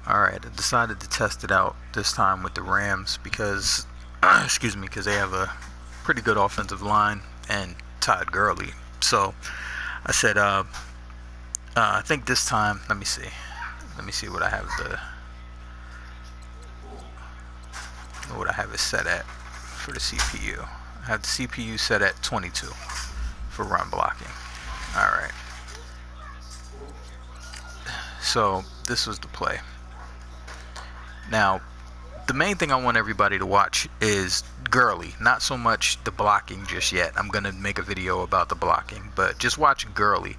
Alright, I decided to test it out this time with the Rams because, excuse me, because they have a pretty good offensive line and Todd Gurley. So I said, I think this time, let me see. Let me see what I have it set at for the CPU. I have the CPU set at 22 for run blocking. Alright. So this was the play. Now, the main thing I want everybody to watch is Gurley, not so much the blocking just yet. I'm going to make a video about the blocking, but just watch Gurley.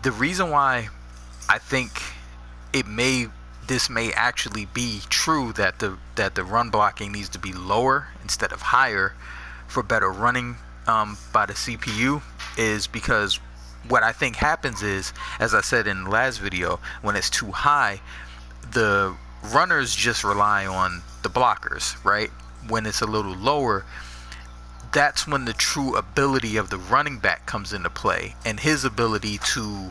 The reason why I think this may actually be true that the run blocking needs to be lower instead of higher for better running by the CPU is because what I think happens is, as I said in the last video, when it's too high, the runners just rely on the blockers, right? When it's a little lower, that's when the true ability of the running back comes into play, and his ability to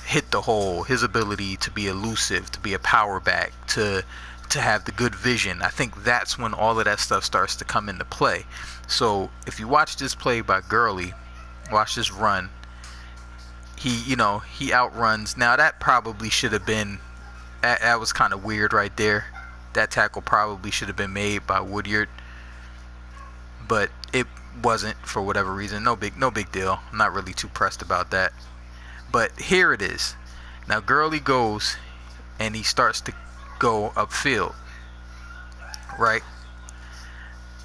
hit the hole, his ability to be elusive, to be a power back, to have the good vision. I think that's when all of that stuff starts to come into play. So if you watch this play by Gurley, watch this run, he outruns. Now that probably should have been, that was kind of weird right there. That tackle probably should have been made by Woodyard, but it wasn't for whatever reason. No big deal. I'm not really too pressed about that. But here it is. Now Gurley goes and he starts to go upfield. Right?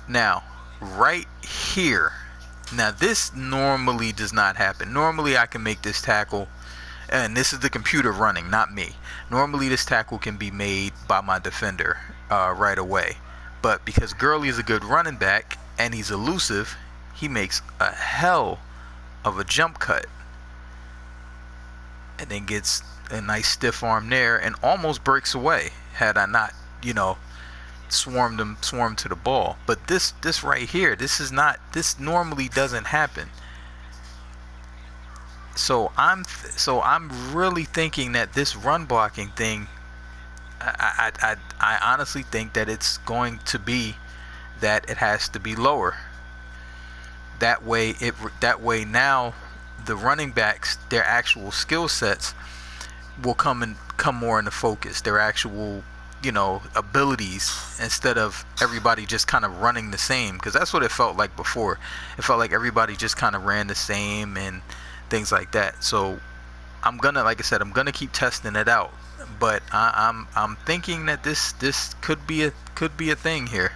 Now, right here. Now this normally does not happen. Normally I can make this tackle, and this is the computer running, not me. Normally this tackle can be made by my defender right away. But because Gurley is a good running back and he's elusive, he makes a hell of a jump cut. And then gets a nice stiff arm there and almost breaks away had I not, swarmed to the ball. But this right here, this normally doesn't happen. So I'm really thinking that this run blocking thing, I honestly think that it's going to be that it has to be lower. That way now the running backs, their actual skill sets will come more into focus. Their actual abilities, instead of everybody just kind of running the same, because that's what it felt like before. It felt like everybody just kind of ran the same and things like that. So I'm gonna, like I said, I'm gonna keep testing it out, but I'm thinking that this could be a thing here,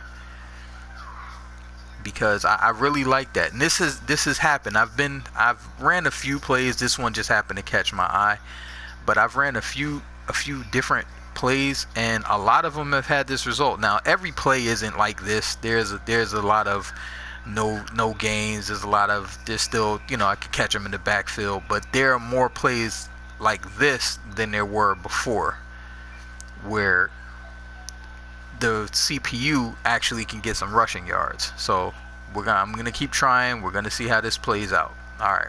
because I really like that. And this has happened. I've ran a few plays. This one just happened to catch my eye, but I've ran a few different plays, and a lot of them have had this result. Now every play isn't like this. There's a lot of no gains. There's still, I could catch them in the backfield, but there are more plays like this than there were before, where the CPU actually can get some rushing yards. So I'm gonna keep trying. We're gonna see how this plays out. All right.